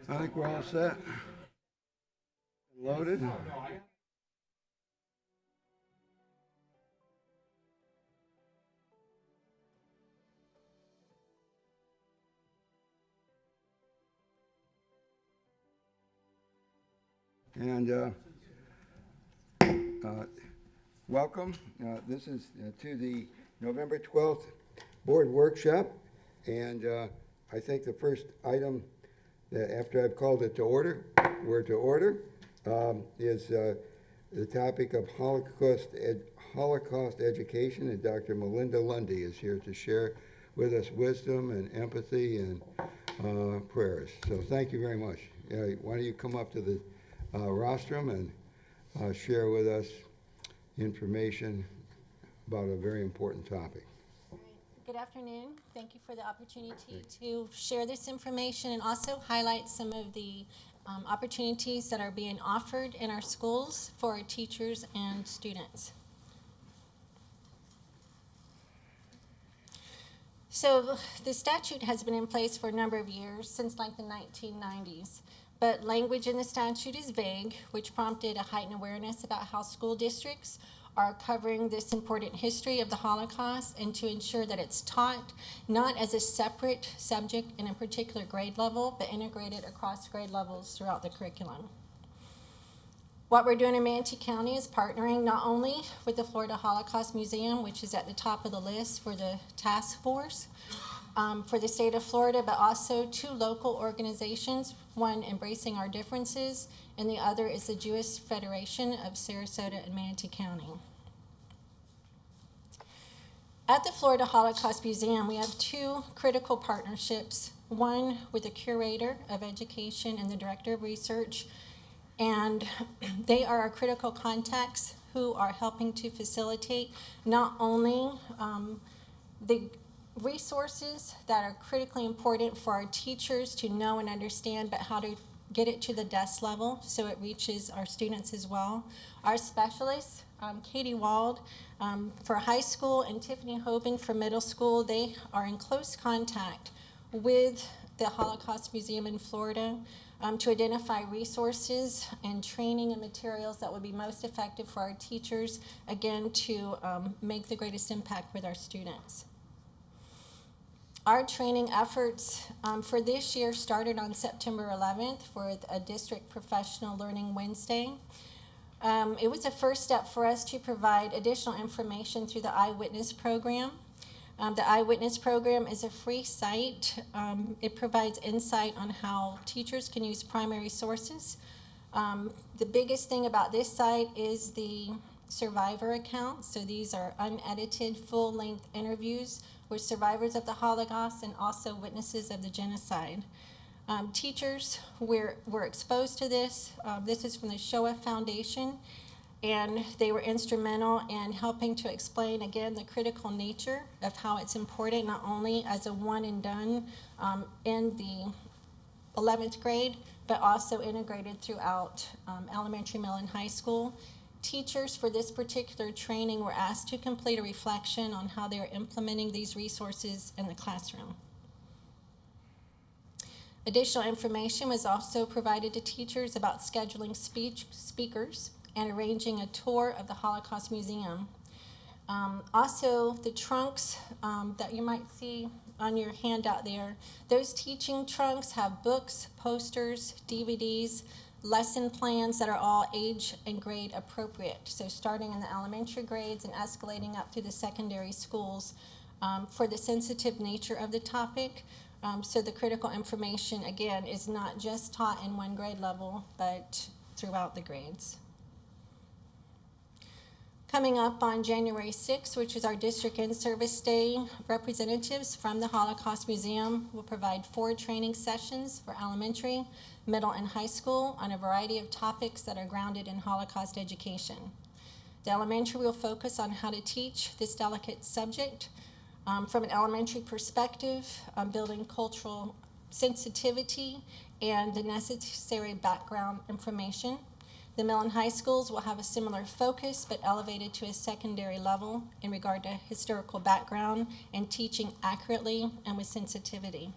I think we're all set. Loaded. And uh, welcome. This is to the November 12th board workshop. And I think the first item that after I've called it to order, we're to order, is the topic of Holocaust education. And Dr. Melinda Lundy is here to share with us wisdom and empathy and prayers. So thank you very much. Why don't you come up to the rostrum and share with us information about a very important topic. Good afternoon. Thank you for the opportunity to share this information and also highlight some of the opportunities that are being offered in our schools for our teachers and students. So the statute has been in place for a number of years, since like the 1990s. But language in the statute is vague, which prompted a heightened awareness about how school districts are covering this important history of the Holocaust and to ensure that it's taught not as a separate subject in a particular grade level, but integrated across grade levels throughout the curriculum. What we're doing in Manatee County is partnering not only with the Florida Holocaust Museum, which is at the top of the list for the task force, for the state of Florida, but also two local organizations, one embracing our differences, and the other is the Jewish Federation of Sarasota and Manatee County. At the Florida Holocaust Museum, we have two critical partnerships, one with the curator of education and the director of research, and they are our critical contacts who are helping to facilitate not only the resources that are critically important for our teachers to know and understand, but how to get it to the desk level so it reaches our students as well. Our specialists, Katie Wald for high school and Tiffany Hoban for middle school, they are in close contact with the Holocaust Museum in Florida to identify resources and training and materials that would be most effective for our teachers, again, to make the greatest impact with our students. Our training efforts for this year started on September 11th with a District Professional Learning Wednesday. It was a first step for us to provide additional information through the Eyewitness Program. The Eyewitness Program is a free site. It provides insight on how teachers can use primary sources. The biggest thing about this site is the survivor accounts. So these are unedited, full-length interviews with survivors of the Holocaust and also witnesses of the genocide. Teachers were exposed to this. This is from the Shoah Foundation, and they were instrumental in helping to explain, again, the critical nature of how it's important, not only as a one and done in the 11th grade, but also integrated throughout elementary, middle, and high school. Teachers for this particular training were asked to complete a reflection on how they are implementing these resources in the classroom. Additional information was also provided to teachers about scheduling speakers and arranging a tour of the Holocaust Museum. Also, the trunks that you might see on your handout there, those teaching trunks have books, posters, DVDs, lesson plans that are all age and grade appropriate. So starting in the elementary grades and escalating up to the secondary schools for the sensitive nature of the topic. So the critical information, again, is not just taught in one grade level, but throughout the grades. Coming up on January 6th, which is our District In-Service Day, representatives from the Holocaust Museum will provide 4 training sessions for elementary, middle, and high school on a variety of topics that are grounded in Holocaust education. The elementary will focus on how to teach this delicate subject from an elementary perspective, building cultural sensitivity and the necessary background information. The middle and high schools will have a similar focus, but elevated to a secondary level in regard to historical background and teaching accurately and with sensitivity.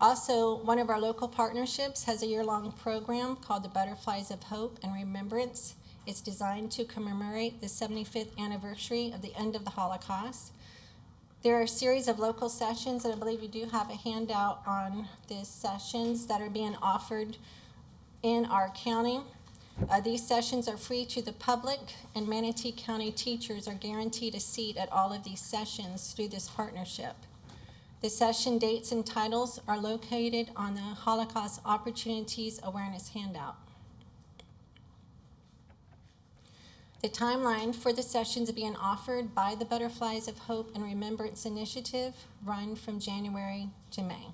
Also, one of our local partnerships has a year-long program called the Butterflies of Hope and Remembrance. It's designed to commemorate the 75th anniversary of the end of the Holocaust. There are a series of local sessions, and I believe you do have a handout on these sessions that are being offered in our county. These sessions are free to the public, and Manatee County teachers are guaranteed a seat at all of these sessions through this partnership. The session dates and titles are located on the Holocaust Opportunities Awareness handout. The timeline for the sessions being offered by the Butterflies of Hope and Remembrance Initiative run from January to May.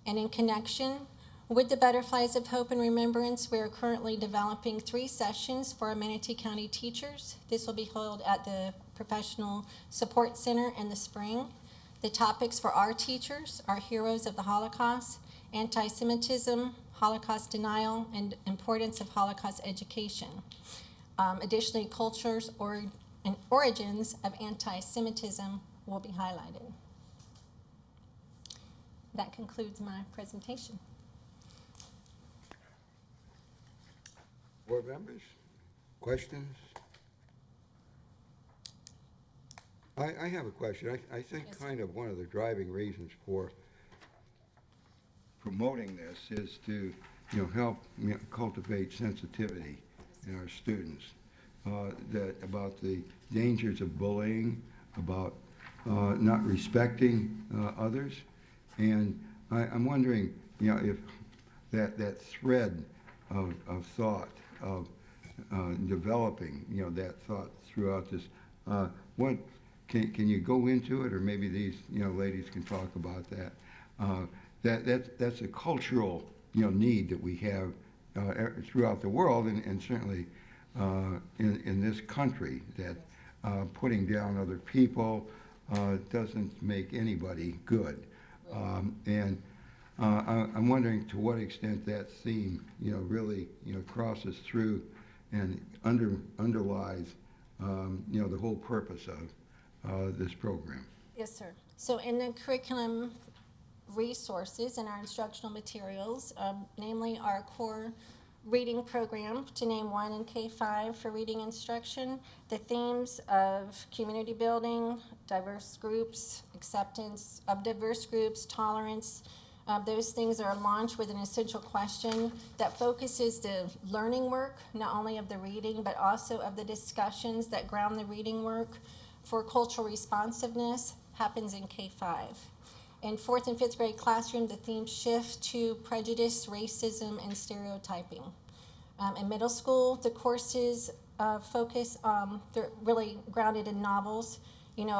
And in connection with the Butterflies of Hope and Remembrance, we are currently developing 3 sessions for our Manatee County teachers. This will be held at the Professional Support Center in the spring. The topics for our teachers are Heroes of the Holocaust, Anti-Semitism, Holocaust Denial, and Importance of Holocaust Education. Additionally, cultures and origins of anti-Semitism will be highlighted. That concludes my presentation. Board members, questions? I have a question. I think Yes. kind of one of the driving reasons for promoting this is to, help cultivate sensitivity in our students, about the dangers of bullying, about not respecting others. And I'm wondering, if that thread of thought, of developing, that thought throughout this, what can you go into it, or maybe these ladies can talk about that? That's a cultural need that we have throughout the world, and certainly in this country, that putting down other people doesn't make anybody good. And I'm wondering to what extent that theme really crosses through and underlies the whole purpose of this program. Yes, sir. So in the curriculum resources and our instructional materials, namely our core reading program, to name one, in K-5 for reading instruction, the themes of community building, diverse groups, acceptance of diverse groups, tolerance, those things are launched with an essential question that focuses the learning work, not only of the reading, but also of the discussions that ground the reading work. For cultural responsiveness happens in K-5. In 4th and 5th grade classroom, the themes shift to prejudice, racism, and stereotyping. In middle school, the courses focus, they're really grounded in novels.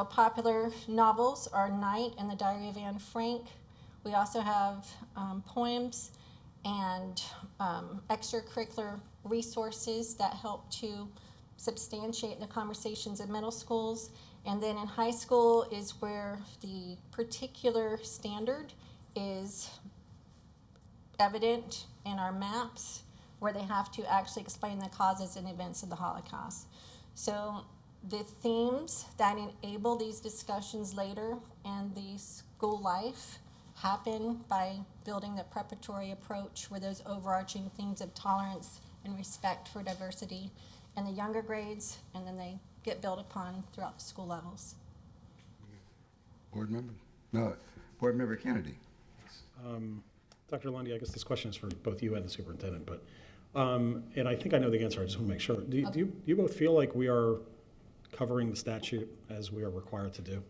Popular novels are Night and the Diary of Anne Frank. We also have poems and extracurricular resources that help to substantiate the conversations in middle schools. And then in high school is where the particular standard is evident in our maps, where they have to actually explain the causes and events of the Holocaust. So the themes that enable these discussions later in the school life happen by building the preparatory approach, where those overarching themes of tolerance and respect for diversity in the younger grades, and then they get built upon throughout the school levels. Board member? No, Board Member Kennedy. Dr. Lundy, I guess this question is for both you and the superintendent, but, and I think I know the answer, I just want to make sure. Do you both feel like we are covering the statute as we are required to do?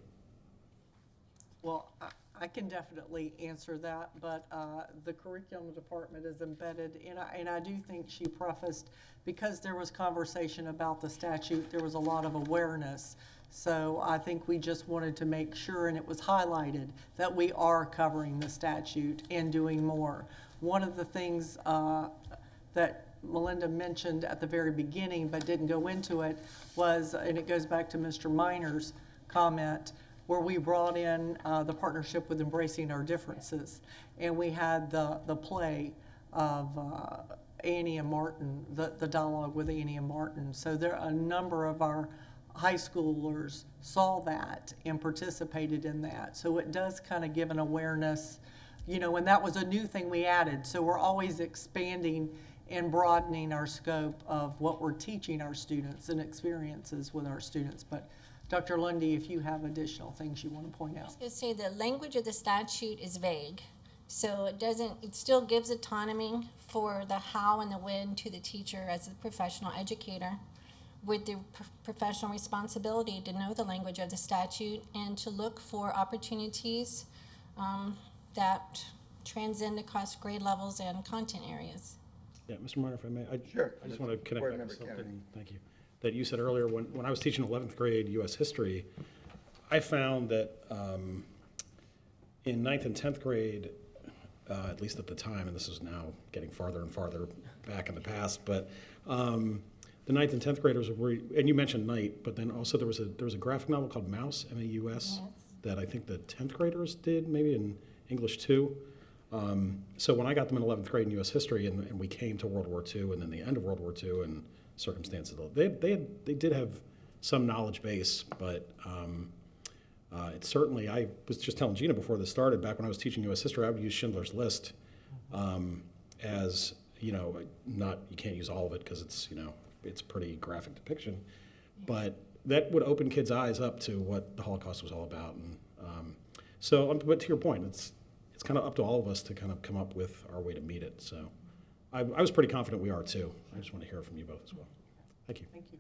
Well, I can definitely answer that, but the curriculum department is embedded, and I do think she prefaced, because there was conversation about the statute, there was a lot of awareness. So I think we just wanted to make sure, and it was highlighted, that we are covering the statute and doing more. One of the things that Melinda mentioned at the very beginning but didn't go into it was, and it goes back to Mr. Minor's comment, where we brought in the partnership with Embracing Our Differences. And we had the play of Annie and Martin, the dialogue with Annie and Martin. So there are a number of our high schoolers saw that and participated in that. So it does kind of give an awareness, you know, and that was a new thing we added. So we're always expanding and broadening our scope of what we're teaching our students and experiences with our students. But Dr. Lundy, if you have additional things you want to point I out. was going to say the language of the statute is vague. So it still gives autonomy for the how and the when to the teacher as a professional educator, with the professional responsibility to know the language of the statute and to look for opportunities that transcend across grade levels and content areas. Yeah, Mr. Martin, if I may, Sure. I just want to connect Board back to Member something, Kennedy. thank you, that you said earlier. When I was teaching 11th grade U.S. history, I found that in 9th and 10th grade, at least at the time, and this is now getting farther and farther back in the past, but the 9th and 10th graders were, and you mentioned Night, but then also there was a graphic novel called Mouse, M-A-U-S, that I think the 10th graders did, maybe in English too. So when I got them in 11th grade in U.S. history, and we came to World War II, and then the end of World War II and circumstances, they did have some knowledge base, but it's certainly, I was just telling Gina before this started, back when I was teaching U.S. history, I would use Schindler's List as, you know, you can't use all of it because it's, you know, it's pretty graphic depiction, but that would open kids' eyes up to what the Holocaust was all about. And but to your point, it's kind of up to all of us to kind of come up with our way to meet it. So I was pretty confident we are too. I just want to hear from you both as well. Thank you. Thank you.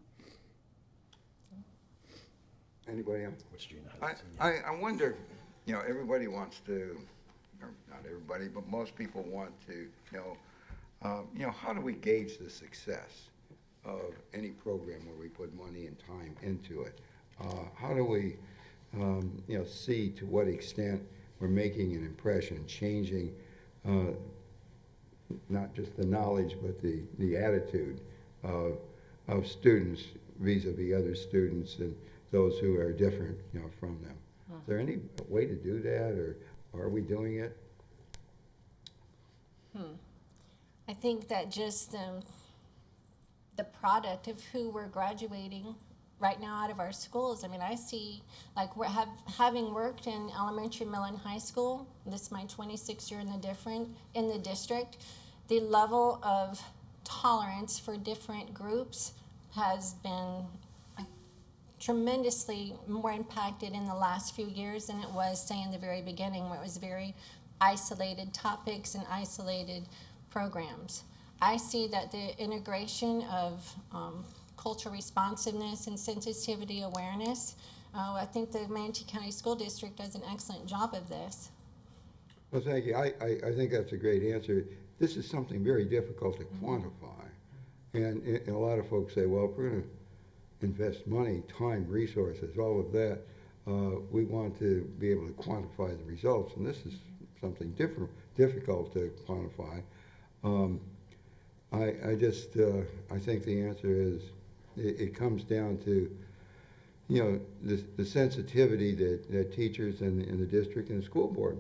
Anybody else? Which Gina I, has. I wonder, you know, everybody wants to, or not everybody, but most people want to know, how do we gauge the success of any program where we put money and time into it? How do we, see to what extent we're making an impression, changing not just the knowledge, but the attitude of students vis-a-vis other students and those who are different, from them. Is there any way to do that, or are we doing it? I think that just the product of who we're graduating right now out of our schools. I mean, I see, like, having worked in elementary, middle, and high school, this is my 26th year in the district, the level of tolerance for different groups has been tremendously more impacted in the last few years than it was, say, in the very beginning, where it was very isolated topics and isolated programs. I see that the integration of cultural responsiveness and sensitivity awareness, I think the Manatee County School District does an excellent job of this. Well, thank you. I think that's a great answer. This is something very difficult to quantify. And a lot of folks say, well, if we're going to invest money, time, resources, all of that, we want to be able to quantify the results. And this is something difficult to quantify. I think the answer is it comes down to, the sensitivity that teachers in the district and the school board,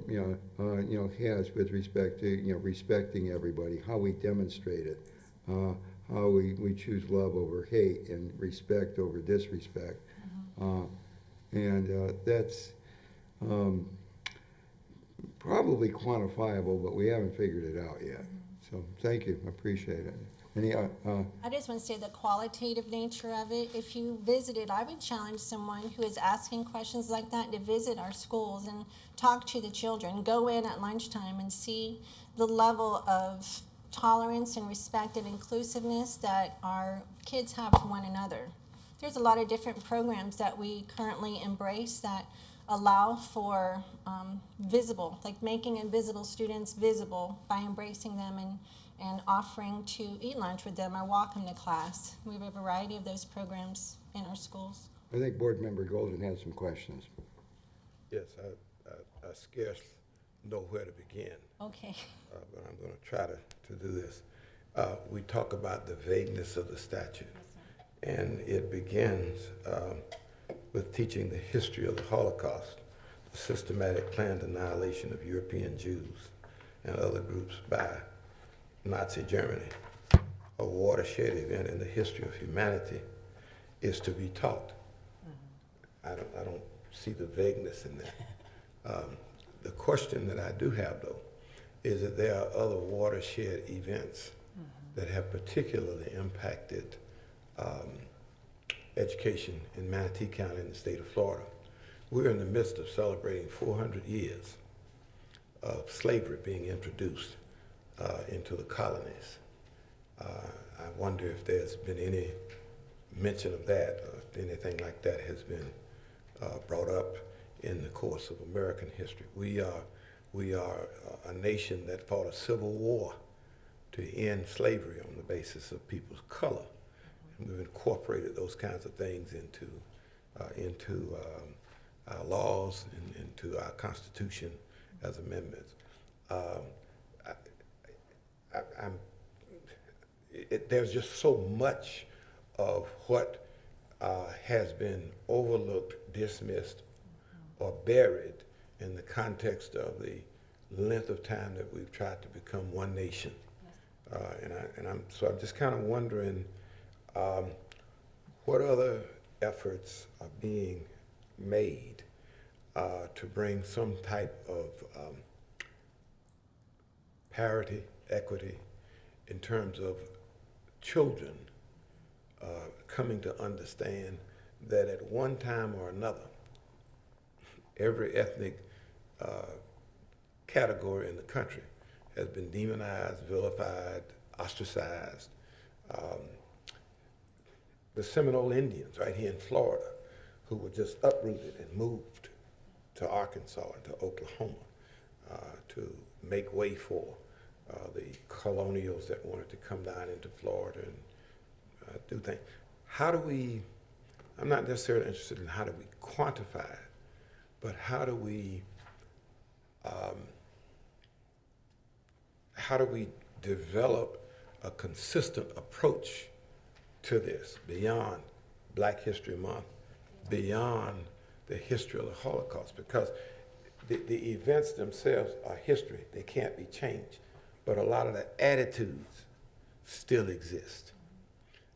has with respect to, respecting everybody, how we demonstrate it, how we choose love over hate and respect over disrespect. That's probably quantifiable, but we haven't figured it out yet. So thank you, I appreciate it. I just want to say the qualitative nature of it. If you visited, I would challenge someone who is asking questions like that to visit our schools and talk to the children. Go in at lunchtime and see the level of tolerance and respect and inclusiveness that our kids have for one another. There's a lot of different programs that we currently embrace that allow for visible, like making invisible students visible by embracing them and offering to eat lunch with them or walk them to class. We have a variety of those programs in our schools. I think Board Member Golden has some questions. Yes, I scarce know where to begin, Okay. but I'm going to try to do this. We talk about the vagueness of the statute, and it begins with teaching the history of the Holocaust, the systematic planned annihilation of European Jews and other groups by Nazi Germany. A watershed event in the history of humanity is to be taught. I don't see the vagueness in that. The question that I do have, though, is that there are other watershed events that have particularly impacted education in Manatee County in the state of Florida. We're in the midst of celebrating 400 years of slavery being introduced into the colonies. I wonder if there's been any mention of that, or if anything like that has been brought up in the course of American history. We are a nation that fought a civil war to end slavery on the basis of people's color. And we've incorporated those kinds of things into our laws and into our Constitution as amendments. There's just so much of what has been overlooked, dismissed, or buried in the context of the length of time that we've tried to become one nation. So I'm just kind of wondering what other efforts are being made to bring some type of parity, equity, in terms of children coming to understand that at one time or another, every ethnic category in the country has been demonized, vilified, ostracized. The Seminole Indians right here in Florida, who were just uprooted and moved to Arkansas and to Oklahoma to make way for the colonials that wanted to come down into Florida and do things. How do we, I'm not necessarily interested in how do we quantify it, but how do we develop a consistent approach to this beyond Black History Month, beyond the history of the Holocaust? Because the events themselves are history. They can't be changed. But a lot of the attitudes still exist.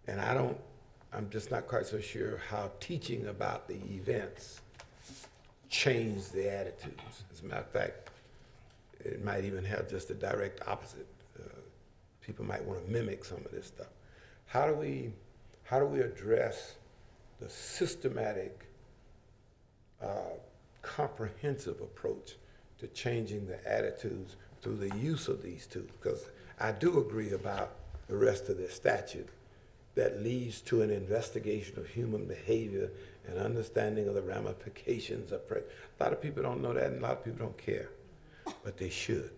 And I'm just not quite so sure how teaching about the events changed the attitudes. As a matter of fact, it might even have just a direct opposite. People might want to mimic some of this stuff. How do we address the systematic, comprehensive approach to changing the attitudes through the use of these tools? Because I do agree about the rest of this statute that leads to an investigation of human behavior and understanding of the ramifications of prey. A lot of people don't know that, and a lot of people don't care, but they should.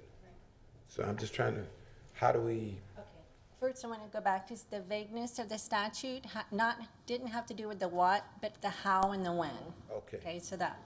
So I'm just trying to, how do we? Okay. First, I want to go back to the vagueness of the statute. Didn't have to do with the what, but the how and the when. Okay. Okay, so that.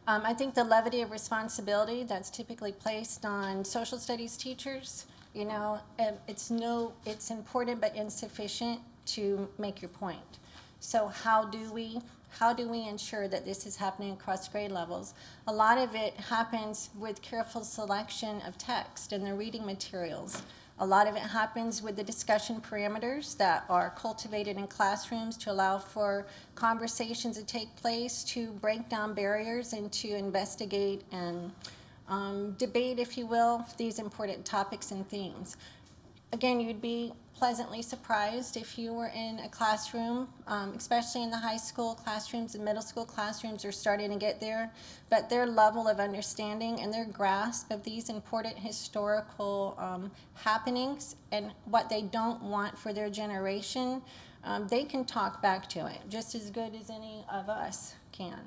I think the levity of responsibility that's typically placed on social studies teachers, it's important but insufficient to make your point. So how do we ensure that this is happening across grade levels? A lot of it happens with careful selection of text and the reading materials. A lot of it happens with the discussion parameters that are cultivated in classrooms to allow for conversations to take place, to break down barriers and to investigate and debate, if you will, these important topics and themes. Again, you'd be pleasantly surprised if you were in a classroom, especially in the high school classrooms and middle school classrooms are starting to get there, but their level of understanding and their grasp of these important historical happenings and what they don't want for their generation, they can talk back to it just as good as any of us can.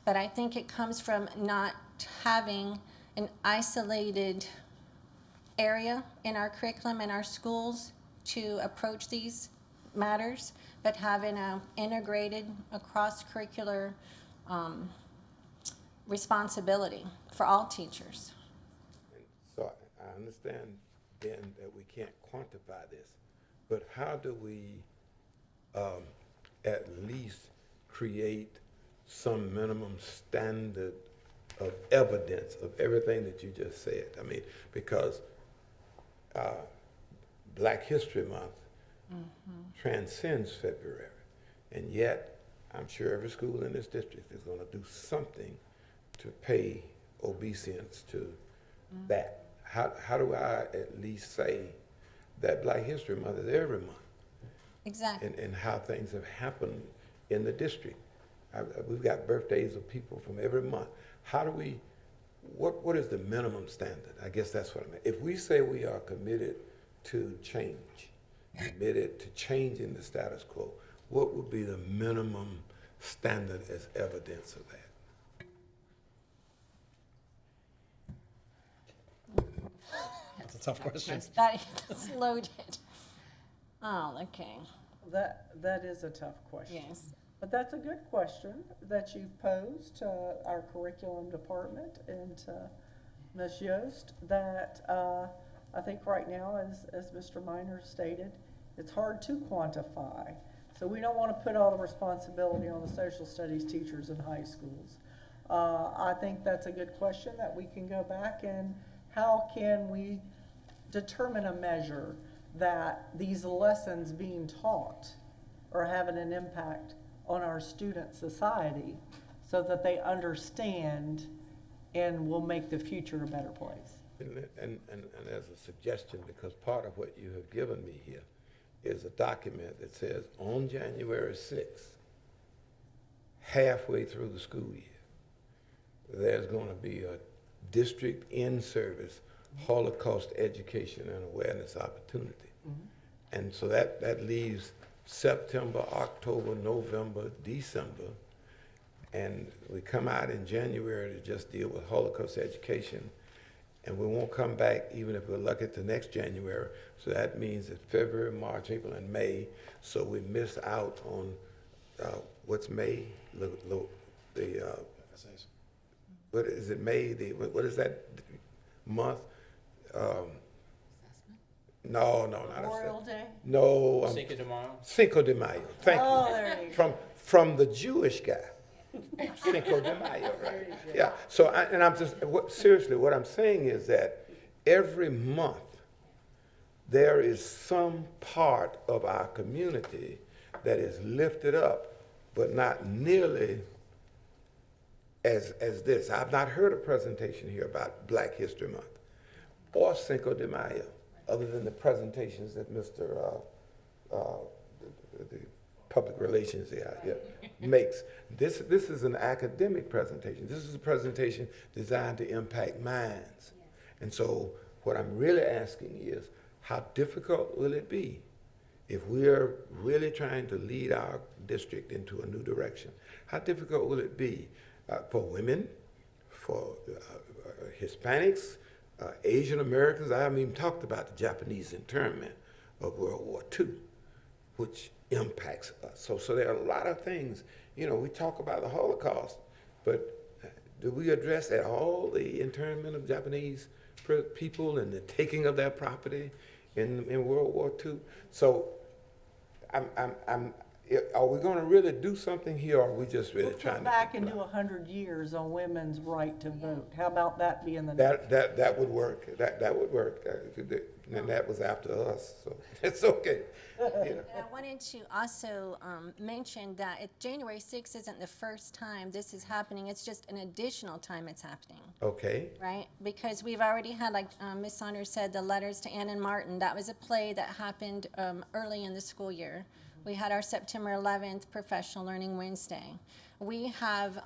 But I think it comes from not having an isolated area in our curriculum in our schools to approach these matters, but having an integrated across-curricular responsibility for all teachers. So I understand then that we can't quantify this, but how do we at least create some minimum standard of evidence of everything that you just said? I mean, because Black History Month transcends February, and yet I'm sure every school in this district is gonna do something to pay obeisance to that. How do I at least say that Black History Month is every month? Exactly. And how things have happened in the district. We've got birthdays of people from every month. How do we, what is the minimum standard? I guess that's what I mean. If we say we are committed to change, committed to changing the status quo, what would be the minimum standard as evidence of that? That's a tough question. That's loaded. Oh, okay. That is a tough question. Yes. But that's a good question that you've posed to our curriculum department and to Ms. Yost, that I think right now, as Mr. Minor stated, it's hard to quantify. So we don't want to put all the responsibility on the social studies teachers in high schools. I think that's a good question that we can go back and how can we determine a measure that these lessons being taught are having an impact on our student society so that they understand and will make the future a better place. And as a suggestion, because part of what you have given me here is a document that says on January 6th, halfway through the school year, there's going to be a district in-service Holocaust education and awareness opportunity. And so that leaves September, October, November, December, and we come out in January to just deal with Holocaust education, and we won't come back even if we're lucky to next January. So that means that February, March, April, and May, so we miss out on, what's May? What is it, May? What is that month? No, not Memorial Day? No. Cinco de Mayo? Cinco de Mayo. Thank Oh, you. there you go. From the Jewish guy. Cinco de Mayo, right? Yeah. So, seriously, what I'm saying is that every month there is some part of our community that is lifted up, but not nearly as this. I've not heard a presentation here about Black History Month or Cinco de Mayo, other than the presentations that Mr. The public relations makes. This is an academic presentation. This is a presentation designed to impact minds. And so what I'm really asking is, how difficult will it be if we're really trying to lead our district into a new direction? How difficult will it be for women, for Hispanics, Asian Americans? I haven't even talked about the Japanese internment of World War II, which impacts us. So there are a lot of things, we talk about the Holocaust, but do we address at all the internment of Japanese people and the taking of their property in World War II? So are we going to really do something here, or are we just really We'll trying come to back and do 100 years on women's right to vote. How about that being the next? that would work. That would work. And that was after us, so it's okay. I wanted to also mention that January 6th isn't the first time this is happening. It's just an additional time it's happening, Okay. right? Because we've already had, like Ms. Saunders said, the letters to Ann and Martin. That was a play that happened early in the school year. We had our September 11th Professional Learning Wednesday. We have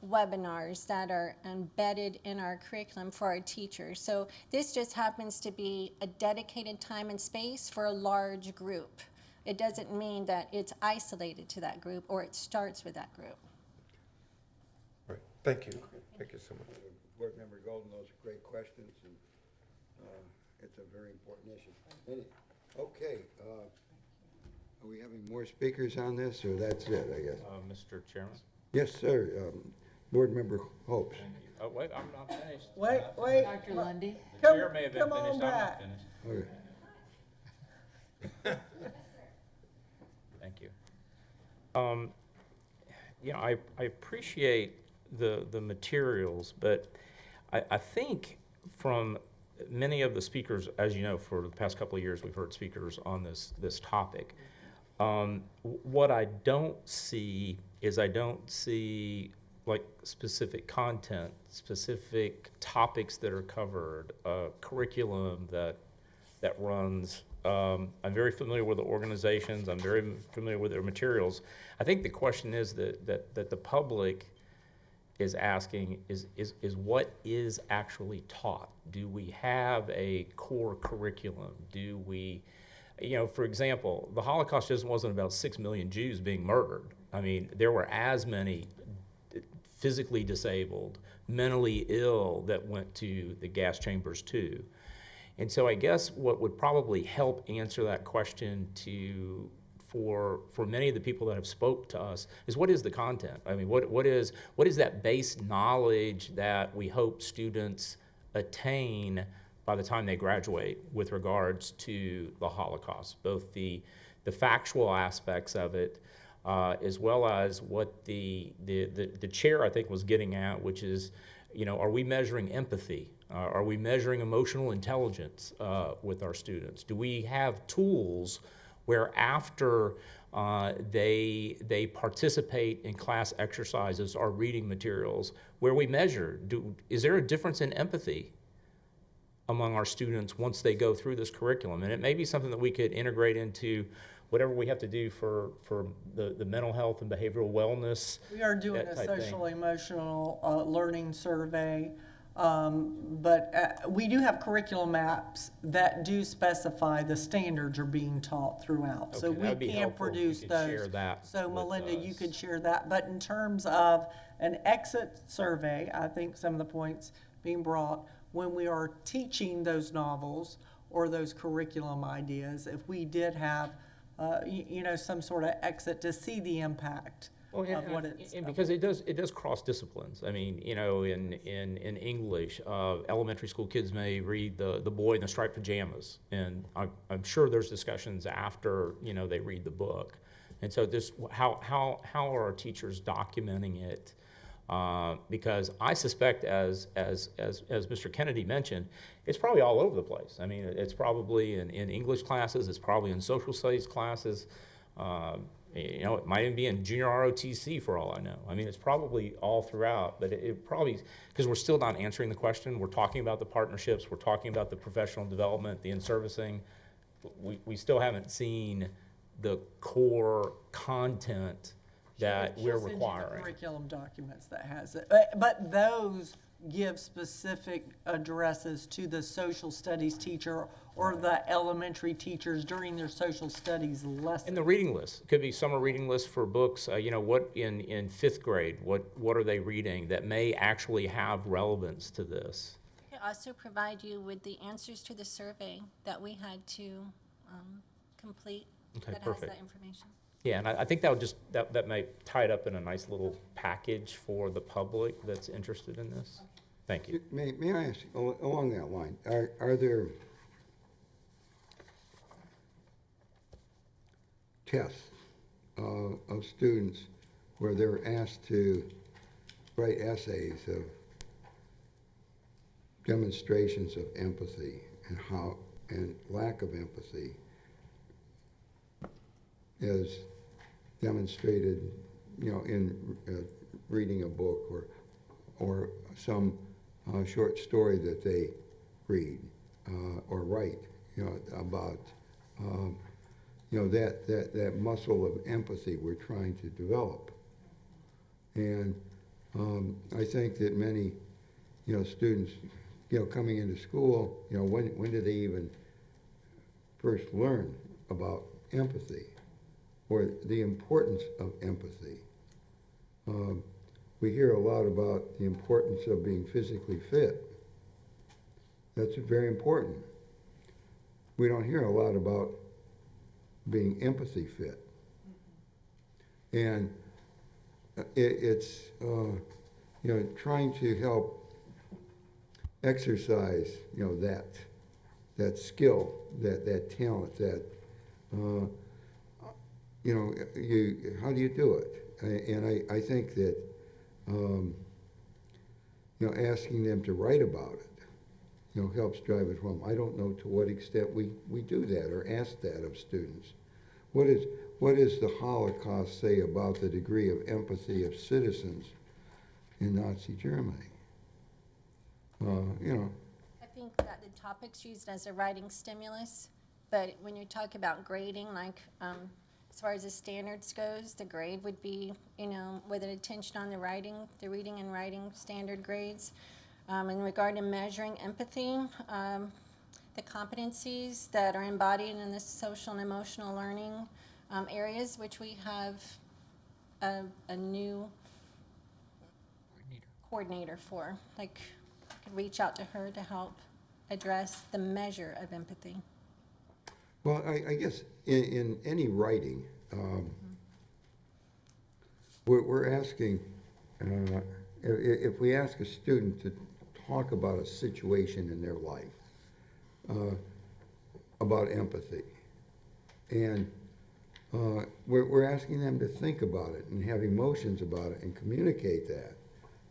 webinars that are embedded in our curriculum for our teachers. So this just happens to be a dedicated time and space for a large group. It doesn't mean that it's isolated to that group or it starts with that group. Right. Thank you. Thank you so much. Board Member Golden, those are great questions, and it's a very important issue. Okay, are we having more speakers on this, or that's it, I guess? Mr. Chairman? Yes, sir. Board Member Hopes. Oh, wait, I'm not finished. Wait. Dr. Lundy? The chair may have been come on finished, I'm not back. finished. Okay. Thank you. I appreciate the materials, but I think from many of the speakers, as you know, for the past couple of years, we've heard speakers on this topic. What I don't see is I don't see like specific content, specific topics that are covered, curriculum that runs. I'm very familiar with the organizations. I'm very familiar with their materials. I think the question is that the public is asking is what is actually taught? Do we have a core curriculum? Do we, for example, the Holocaust just wasn't about 6 million Jews being murdered. I mean, there were as many physically disabled, mentally ill that went to the gas chambers too. And so I guess what would probably help answer that question for many of the people that have spoke to us is what is the content? I mean, what is that base knowledge that we hope students attain by the time they graduate with regards to the Holocaust, both the factual aspects of it, as well as what the chair I think was getting at, which is, are we measuring empathy? Are we measuring emotional intelligence with our students? Do we have tools where after they participate in class exercises or reading materials, where we measure, is there a difference in empathy among our students once they go through this curriculum? And it may be something that we could integrate into whatever we have to do for the mental health and behavioral wellness. We are doing a that type thing. social emotional learning survey, but we do have curriculum maps that do specify the standards are being taught throughout. So Okay, we that'd be can helpful if you produce could those. share that So with Melinda, you us. could share that. But in terms of an exit survey, I think some of the points being brought, when we are teaching those novels or those curriculum ideas, if we did have some sort of exit to see the impact Well, of what it's. and because it does cross disciplines. I mean, in English, elementary school kids may read the Boy in the Striped Pajamas, and I'm sure there's discussions after they read the book, and so this how are our teachers documenting it? Because I suspect, as Mr. Kennedy mentioned, it's probably all over the place. I mean, it's probably in English classes, it's probably in social studies classes. It might even be in junior ROTC for all I know. I mean, it's probably all throughout, but it probably, because we're still not answering the question. We're talking about the partnerships, we're talking about the professional development, the in-servicing. We still haven't seen the core content that we're She'll send you the requiring. curriculum documents that has it, but those give specific addresses to the social studies teacher or the elementary teachers during their social studies lesson. And the reading list, it could be summer reading list for books, what in fifth grade, what are they reading that may actually have relevance to this? I could also provide you with the answers to the survey that we had to complete. Okay, that perfect. has that information. Yeah, and I think that might tie it up in a nice little package for the public that's interested in this. Thank you. May I ask, along that line, are there tests of students where they're asked to write essays of demonstrations of empathy and lack of empathy is demonstrated, in reading a book or some short story that they read or write, about that muscle of empathy we're trying to develop. And I think that many students coming into school, when do they even first learn about empathy or the importance of empathy? We hear a lot about the importance of being physically fit. That's very important. We don't hear a lot about being empathy fit. And it's trying to help exercise, that skill, that talent, that, how do you do it? And I think that, asking them to write about it, helps drive it home. I don't know to what extent we do that or ask that of students. what does the Holocaust say about the degree of empathy of citizens in Nazi Germany? You know, I think that the topic's used as a writing stimulus, but when you talk about grading, like, as far as the standards goes, the grade would be, you know, with an attention on the writing, the reading and writing standard grades. In regard to measuring empathy, the competencies that are embodied in the social and emotional learning areas, which we have a new coordinator for. Like, I could reach out to her to help address the measure of empathy. well, I guess in any writing, we're asking, if we ask a student to talk about a situation in their life, about empathy, and we're asking them to think about it and have emotions about it and communicate that.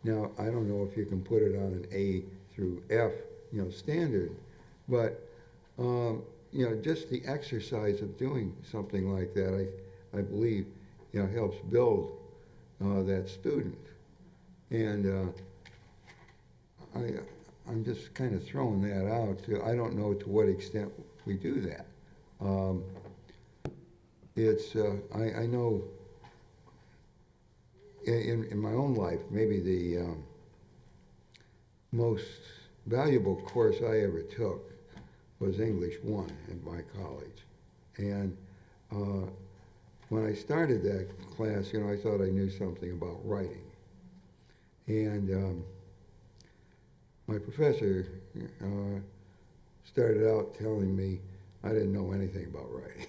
Now, I don't know if you can put it on an A through F, you know, standard, but you know, just the exercise of doing something like that, I believe, you know, helps build that student. And I'm just kind of throwing that out. I don't know to what extent we do that. I know in my own life, maybe the most valuable course I ever took was English 1 at my college. And when I started that class, you know, I thought I knew something about writing. And my professor started out telling me I didn't know anything about writing.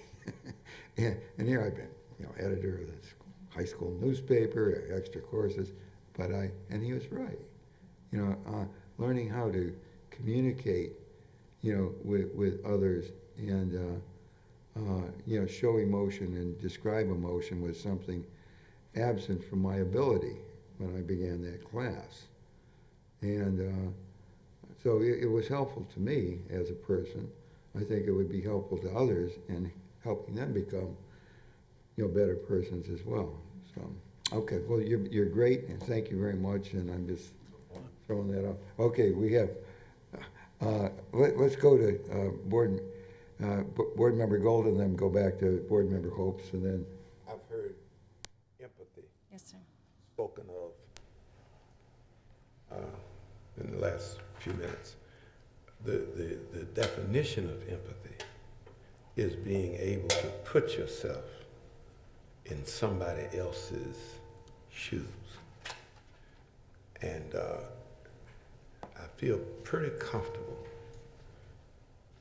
and here I've been, you know, editor of this high school newspaper, extra courses, and he was right. You know, learning how to communicate, you know, with others and, you know, show emotion and describe emotion was something absent from my ability when I began that class. And so it was helpful to me as a person. I think it would be helpful to others in helping them become, you know, better persons as well. So, okay, well, you're great, and thank you very much, and I'm just throwing that out. Okay, we have, let's go to board member Golden, then go back to board member Hopes, and then. I've heard empathy Yes, sir. spoken of in the last few minutes. The definition of empathy is being able to put yourself in somebody else's shoes. And I feel pretty comfortable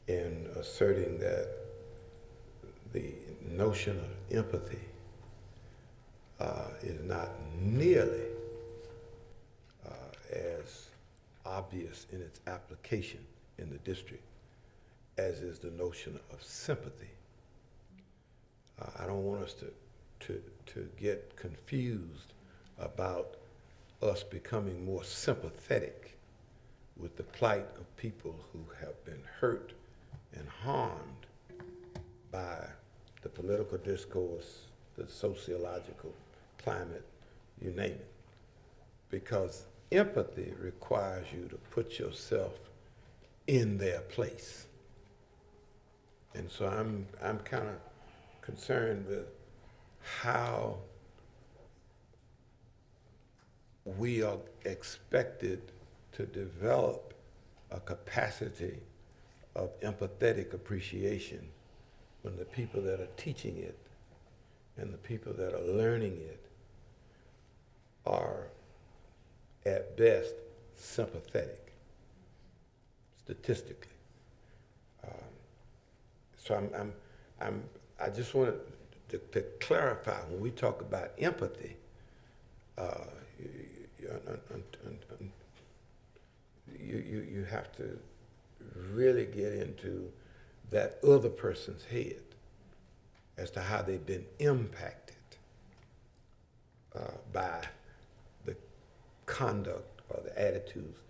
in asserting that the notion of empathy is not nearly as obvious in its application in the district as is the notion of sympathy. I don't want us to get confused about us becoming more sympathetic with the plight of people who have been hurt and harmed by the political discourse, the sociological climate, you name it. Because empathy requires you to put yourself in their place. And so I'm kind of concerned with how we are expected to develop a capacity of empathetic appreciation when the people that are teaching it and the people that are learning it are at best sympathetic, statistically. So I just wanted to clarify when we talk about empathy. You have to really get into that other person's head as to how they've been impacted by the conduct or the attitudes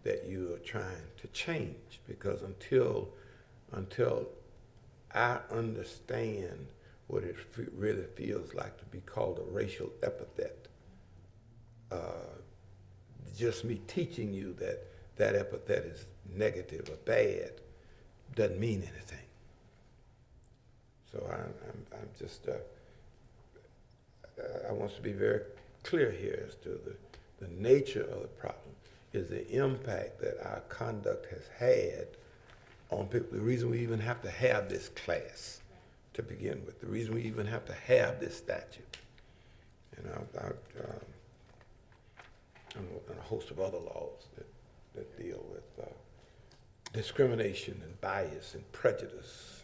that you are trying to change. Because until I understand what it really feels like to be called a racial epithet. Just me teaching you that that epithet is negative or bad doesn't mean anything. So I'm just, I want to be very clear here as to the nature of the problem is the impact that our conduct has had on people. The reason we even have to have this class to begin with, the reason we even have to have this statute, and a host of other laws that deal with discrimination and bias and prejudice.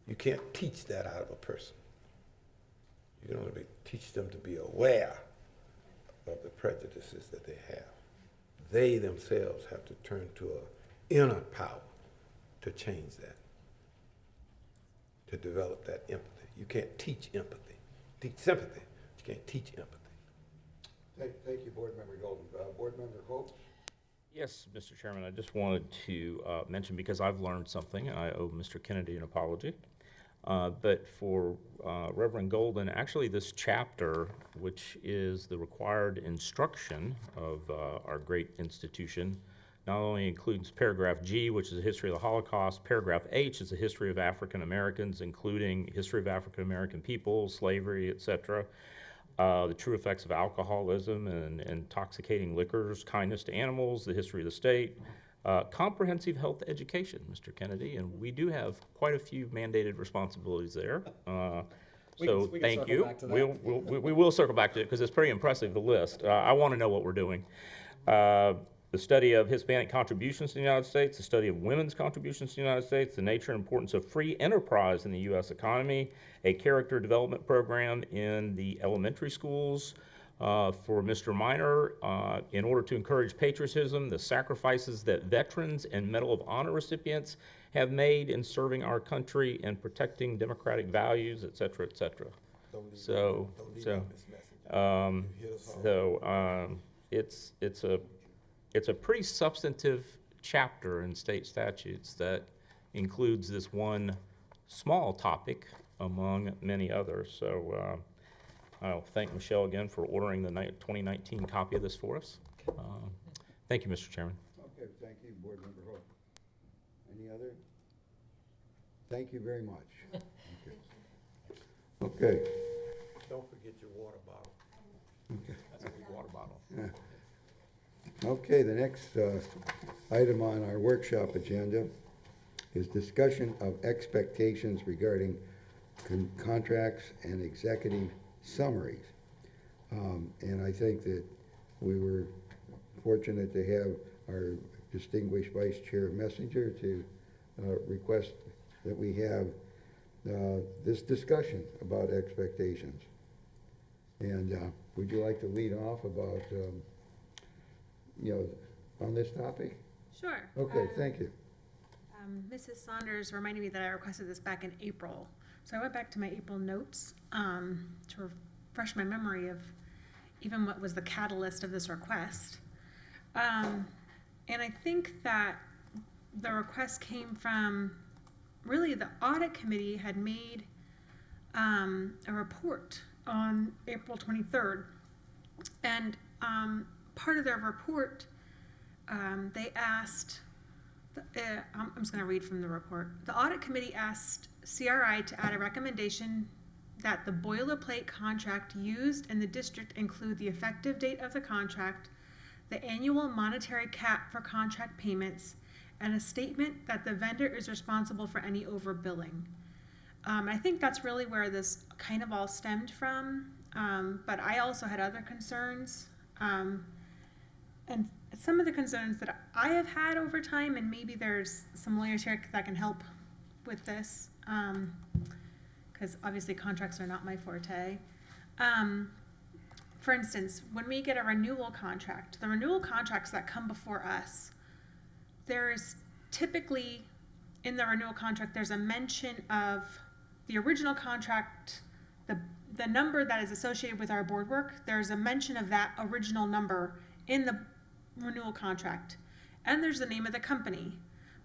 You can't teach that out of a person. You can only teach them to be aware of the prejudices that they have. They themselves have to turn to an inner power to change that, to develop that empathy. You can't teach empathy. Teach sympathy, but you can't teach empathy. Thank you, Board Member Golden. Board Member Hope? Yes, Mr. Chairman, I just wanted to mention, because I've learned something, I owe Mr. Kennedy an apology. But for Reverend Golden, actually this chapter, which is the required instruction of our great institution, not only includes paragraph G, which is a history of the Holocaust, paragraph H is a history of African Americans, including history of African American people, slavery, etc., the true effects of alcoholism and intoxicating liquors, kindness to animals, the history of the state, comprehensive health education, Mr. Kennedy, and we do have quite a few mandated responsibilities there. So we can thank circle you. back to that. We will circle back to it because it's pretty impressive, the list. I want to know what we're doing. The study of Hispanic contributions to the United States, the study of women's contributions to the United States, the nature and importance of free enterprise in the U.S. economy, a character development program in the elementary schools for Mr. Minor in order to encourage patriotism, the sacrifices that veterans and Medal of Honor recipients have made in serving our country and protecting democratic values, et cetera, et cetera. It's a pretty substantive chapter in state statutes that includes this one small topic among many others. So I'll thank Michelle again for ordering the 2019 copy of this for us. Thank you, Mr. Chairman. Okay, thank you, Board Member Hope. Any other? Thank you very much. Okay. Don't forget your water bottle. That's a big water bottle. Okay, the next item on our workshop agenda is discussion of expectations regarding contracts and executive summaries. And I think that we were fortunate to have our distinguished Vice Chair Messenger to request that we have this discussion about expectations. And would you like to lead off about, on this topic? Sure. Okay, thank you. Mrs. Saunders reminded me that I requested this back in April. So I went back to my April notes to refresh my memory of even what was the catalyst of this request. And I think that the request came from, really the audit committee had made a report on April 23rd. And part of their report, they asked, I'm just going to read from the report. The audit committee asked CRI to add a recommendation that the boilerplate contract used in the district include the effective date of the contract, the annual monetary cap for contract payments, and a statement that the vendor is responsible for any overbilling. I think that's really where this kind of all stemmed from, but I also had other concerns. And some of the concerns that I have had over time, and maybe there's some lawyers here that can help with this, because obviously contracts are not my forte. For instance, when we get a renewal contract, the renewal contracts that come before us, there's typically, in the renewal contract, there's a mention of the original contract, the number that is associated with our board work, there's a mention of that original number in the renewal contract, and there's the name of the company.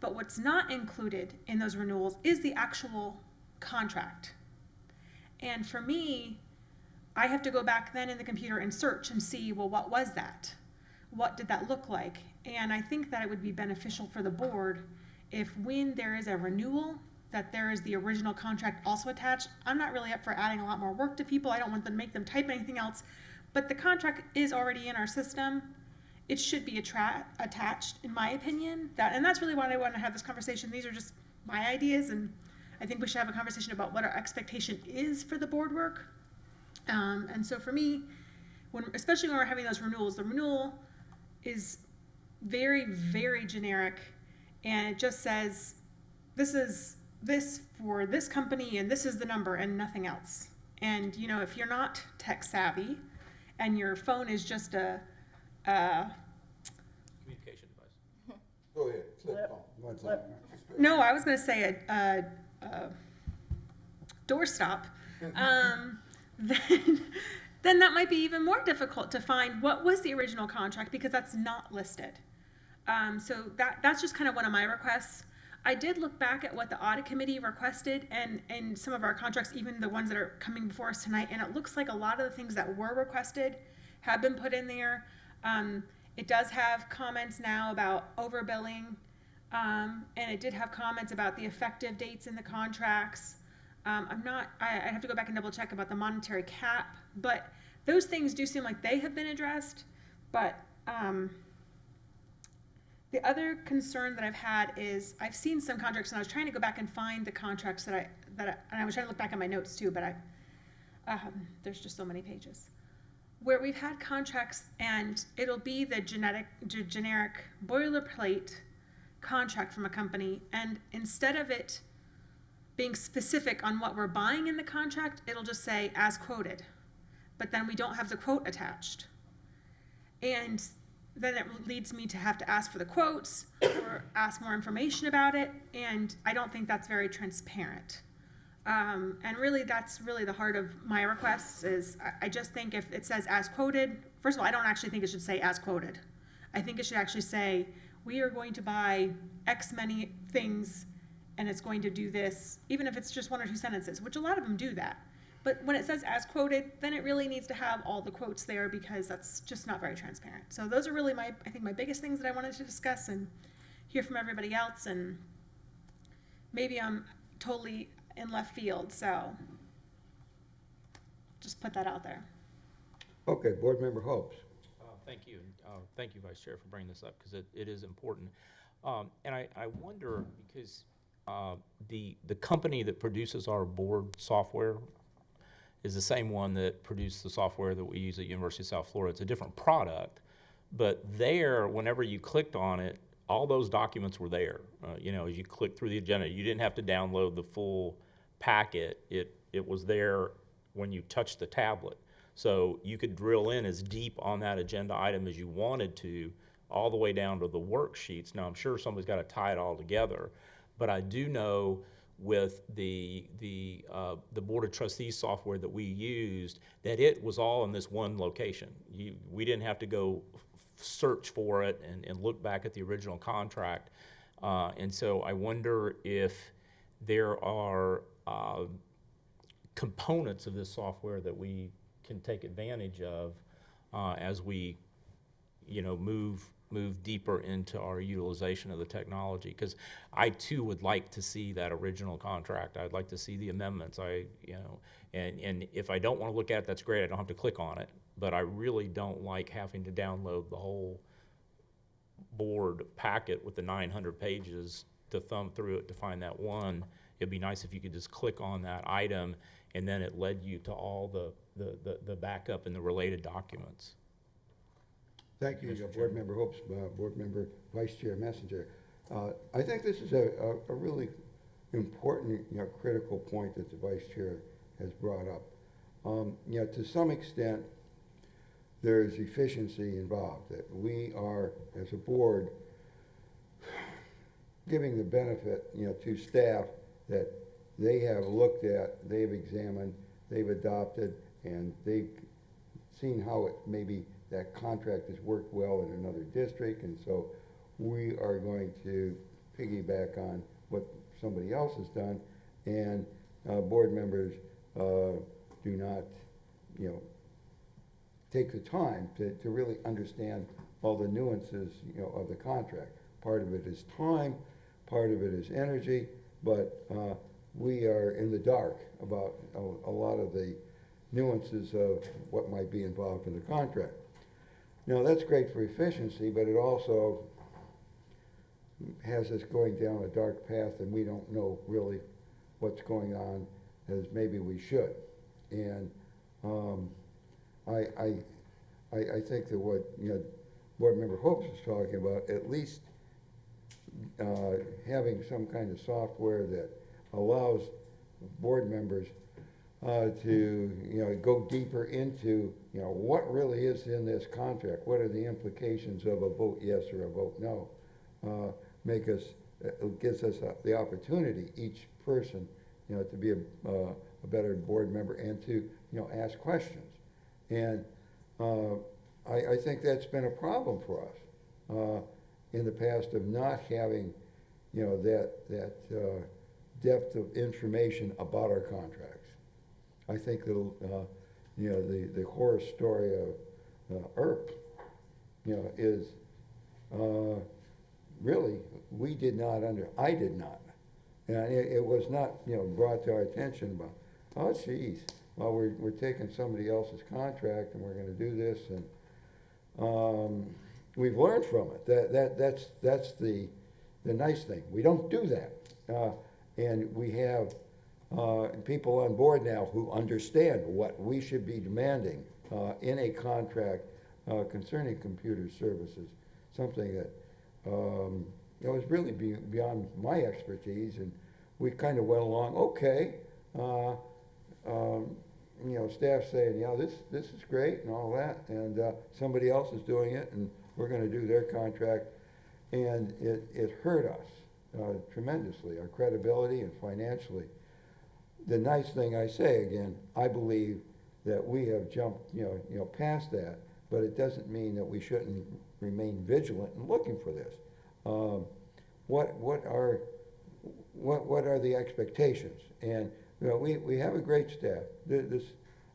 But what's not included in those renewals is the actual contract. And for me, I have to go back then in the computer and search and see, well, what was that? What did that look like? And I think that it would be beneficial for the board if when there is a renewal, that there is the original contract also attached. I'm not really up for adding a lot more work to people. I don't want them to make them type anything else. But the contract is already in our system. It should be attached, in my opinion. And that's really why I want to have this conversation. These are just my ideas, and I think we should have a conversation about what our expectation is for the board work. And so for me, especially when we're having those renewals, the renewal is very, very generic, and it just says, this is this for this company, and this is the number, and nothing else. And, you know, if you're not tech savvy, and your phone is just a Communication device. Go ahead, flip phone. no, I was going to say a doorstop, then that might be even more difficult to find what was the original contract, because that's not listed. So that's just kind of one of my requests. I did look back at what the audit committee requested and some of our contracts, even the ones that are coming before us tonight, and it looks like a lot of the things that were requested have been put in there. It does have comments now about overbilling, and it did have comments about the effective dates in the contracts. I have to go back and double check about the monetary cap, but those things do seem like they have been addressed. But the other concern that I've had is I've seen some contracts, and I was trying to go back and find the contracts and I was trying to look back at my notes too, but there's just so many pages, where we've had contracts and it'll be the generic boilerplate contract from a company, and instead of it being specific on what we're buying in the contract, it'll just say as quoted, but then we don't have the quote attached. And then it leads me to have to ask for the quotes or ask more information about it, and I don't think that's very transparent. And really, that's really the heart of my requests is I just think if it says as quoted, first of all, I don't actually think it should say as quoted. I think it should actually say, we are going to buy X many things, and it's going to do this, even if it's just one or two sentences, which a lot of them do that. But when it says as quoted, then it really needs to have all the quotes there, because that's just not very transparent. So those are really I think my biggest things that I wanted to discuss and hear from everybody else. And maybe I'm totally in left field, so just put that out there. Okay, Board Member Hopes. Thank you. Thank you, Vice Chair, for bringing this up, because it is important. And I wonder, because the company that produces our board software is the same one that produced the software that we use at University of South Florida. It's a different product, but there, whenever you clicked on it, all those documents were there. You know, as you click through the agenda, you didn't have to download the full packet. It was there when you touched the tablet. So you could drill in as deep on that agenda item as you wanted to, all the way down to the worksheets. Now, I'm sure somebody's got to tie it all together, but I do know with the Board of Trustees software that we used, that it was all in this one location. We didn't have to go search for it and look back at the original contract. And so I wonder if there are components of this software that we can take advantage of as we, move deeper into our utilization of the technology. Because I too would like to see that original contract. I'd like to see the amendments. And if I don't want to look at it, that's great. I don't have to click on it. But I really don't like having to download the whole board packet with the 900 pages to thumb through it to find that one. It'd be nice if you could just click on that item and then it led you to all the backup and the related documents. Thank you, Board Member Hopes, Board Member Vice Chair Messenger. I think this is a really important, critical point that the Vice Chair has brought up. To some extent, there's efficiency involved, that we are, as a board, giving the benefit, to staff that they have looked at, they've examined, they've adopted, and they've seen how it maybe that contract has worked well in another district, and so we are going to piggyback on what somebody else has done. And board members do not, take the time to really understand all the nuances, of the contract. Part of it is time, part of it is energy, but we are in the dark about a lot of the nuances of what might be involved in the contract. Now, that's great for efficiency, but it also has us going down a dark path, and we don't know really what's going on as maybe we should. And I think that what Board Member Hopes is talking about, at least having some kind of software that allows board members to go deeper into what really is in this contract. What are the implications of a vote yes or a vote no? Gives us the opportunity, each person, to be a better board member and to ask questions. And I think that's been a problem for us in the past of not having that depth of information about our contracts. I think that the horror story of ERP is really I did not, and it was not brought to our attention about, oh geez, well we're taking somebody else's contract and we're going to do this, and we've learned from it. That's the nice thing. We don't do that, and we have people on board now who understand what we should be demanding in a contract concerning computer services, something that was really beyond my expertise, and we kind of went along, okay, staff saying, this is great and all that, and somebody else is doing it, and we're going to do their contract, and it hurt us tremendously, our credibility and financially. The nice thing I say again, I believe that we have jumped, past that, but it doesn't mean that we shouldn't remain vigilant in looking for this. What are the expectations? And we have a great staff.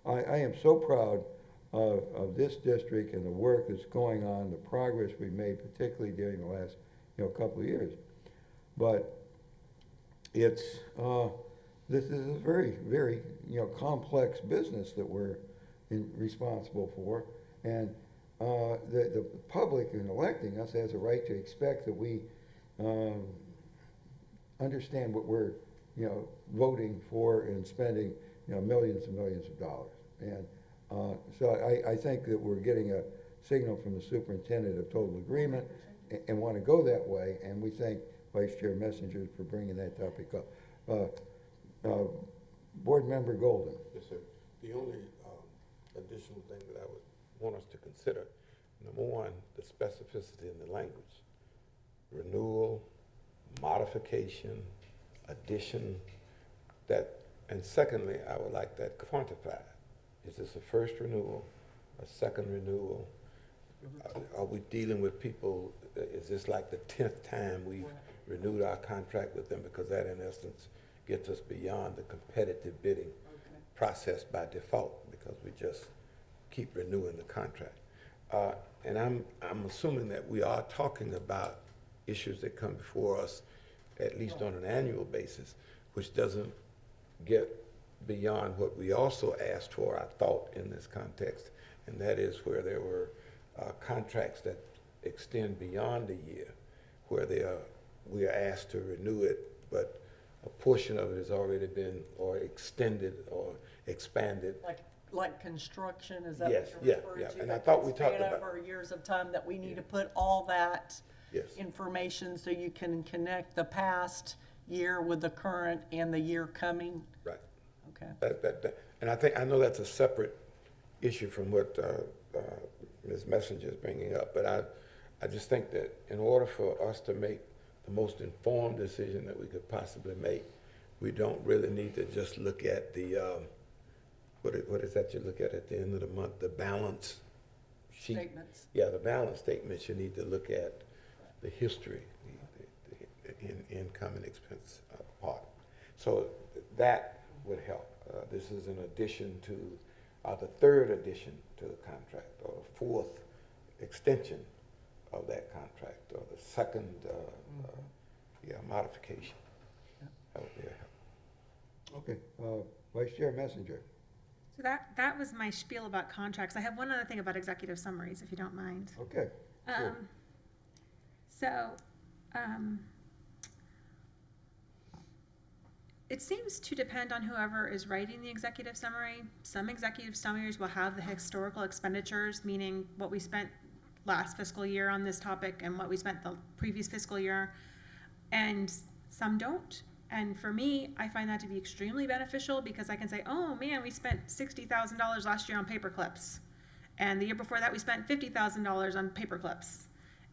I am so proud of this district and the work that's going on, the progress we've made, particularly during the last couple of years. But it's this is a very, very complex business that we're responsible for, and the public in electing us has a right to expect that we understand what we're voting for and spending millions and millions of dollars. And so I think that we're getting a signal from the superintendent of total agreement and want to go that way, and we thank Vice Chair Messenger for bringing that topic up. Board Member Golden. Yes, sir. The only additional thing that I would want us to consider, number one, the specificity in the language. Renewal, modification, addition, and secondly, I would like that quantified. Is this a first renewal, a second renewal? Are we dealing with people, is this like the 10th time we've renewed our contract with them? Because that, in essence, gets us beyond the competitive bidding process by default, because we just keep renewing the contract. And I'm assuming that we are talking about issues that come before us at least on an annual basis, which doesn't get beyond what we also asked for, I thought, in this context, and that is where there were contracts that extend beyond a year, where we are asked to renew it, but a portion of it has already been or extended or expanded. Like construction, is that Yes, what you're yeah, referring yeah. to? And I That thought can we talked span about- over years of time, that we need Yeah. to put all that Yes. information so you can connect the past year with the current and the year coming? Right. Okay. And I know that's a separate issue from what Ms. Messenger is bringing up, but I just think that in order for us to make the most informed decision that we could possibly make, we don't really need to just look at the, what is that you look at the end of the month, the balance sheet? Statements. Yeah, the balance statements, you need to look at the history, the income and expense part. So that would help. This is an addition to, the third addition to the contract, or the fourth extension of that contract, or the second, modification. That would be a help. Okay, Vice Chair Messenger. So that was my spiel about contracts. I have one other thing about executive summaries, if you don't mind. Okay, sure. So, it seems to depend on whoever is writing the executive summary. Some executive summaries will have the historical expenditures, meaning what we spent last fiscal year on this topic and what we spent the previous fiscal year, and some don't. And for me, I find that to be extremely beneficial because I can say, oh man, we spent $60,000 last year on paper clips. And the year before that, we spent $50,000 on paper clips.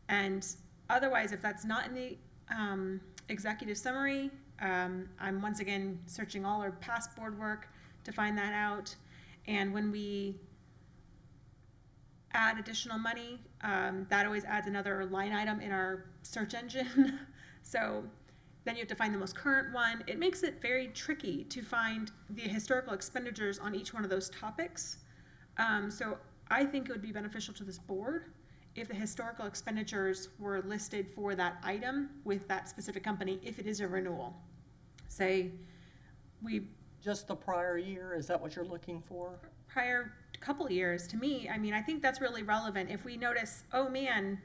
And otherwise, if that's not in the executive summary, I'm once again searching all our past board work to find that out. And when we add additional money, that always adds another line item in our search engine. So then you have to find the most current one. It makes it very tricky to find the historical expenditures on each one of those topics. So I think it would be beneficial to this board if the historical expenditures were listed for that item with that specific company, if it is a renewal. Say, Just the prior year, is that what you're looking for? prior couple of years, to me, I mean, I think that's really relevant. If we notice, oh man,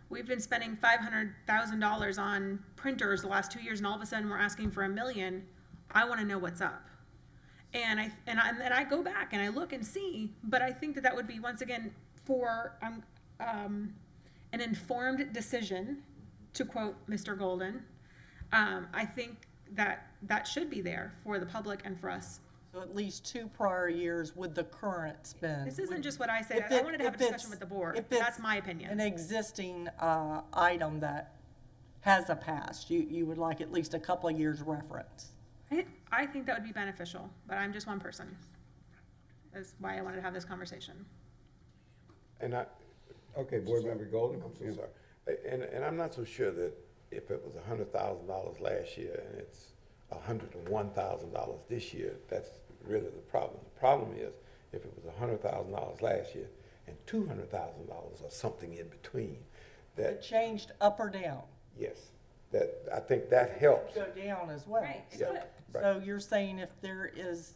we've been spending $500,000 on printers the last 2 years, and all of a sudden we're asking for $1 million, I want to know what's up. And I go back and I look and see, but I think that would be, once again, for an informed decision, to quote Mr. Golden. I think that should be there for the public and for us. So at least 2 prior years with the current spend. This isn't just what I say. If I it- wanted to have a if it's- discussion with the board. if it's That's my An opinion. existing item that has a past, you would like at least a couple of years reference. I think that would be beneficial, but I'm just one person. That's why I wanted to have this conversation. And Okay, Board Member Golden. I'm so sorry. And I'm not so sure that if it was $100,000 last year and it's $101,000 this year, that's really the problem. The problem is if it was $100,000 last year and $200,000 or something in between, It that, changed up or down? yes, that, I think that helps. Go down as well. Right, it Yeah, could. right. So you're saying if there is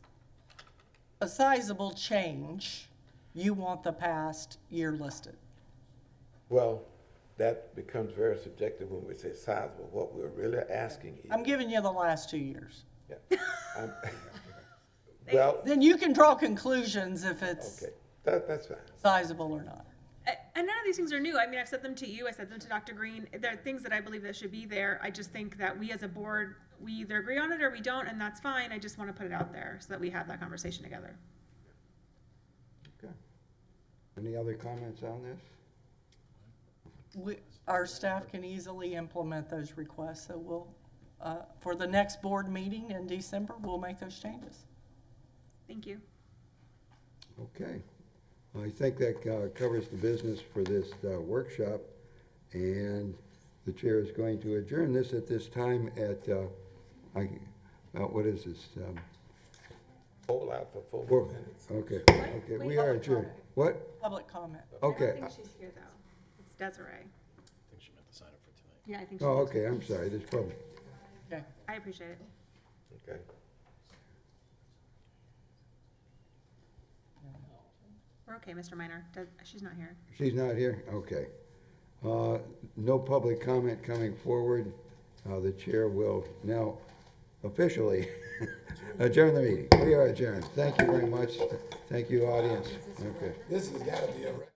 a sizable change, you want the past year listed? Well, that becomes very subjective when we say sizable. What we're really asking is. I'm giving you the last 2 years. Yeah. I'm- Well, Then you can draw conclusions if it's okay, that's fine. sizable or not. And none of these things are new. I mean, I've said them to you, I said them to Dr. Green. They're things that I believe that should be there. I just think that we as a board, we either agree on it or we don't, and that's fine. I just want to put it out there so that we have that conversation together. Okay. Any other comments on this? Our staff can easily implement those requests, so we'll, for the next board meeting in December, we'll make those changes. Thank you. Okay. I think that covers the business for this workshop, and the chair is going to adjourn this at this time at, what is this? Hold out for 4 Four- minutes. Okay, okay, we are adjourned. What? Public comment. Okay. I don't think she's here, though. It's Desiree. I think she meant to sign up for tonight. Yeah, I think she Oh, is. okay, I'm sorry, this problem. Okay. I appreciate it. Okay. We're okay, Mr. Minor. She's not here. She's not here? Okay. No public comment coming forward. The chair will now officially adjourn the meeting. We are adjourned. Thank you very much. Thank you, audience. Okay. This has got to be a record.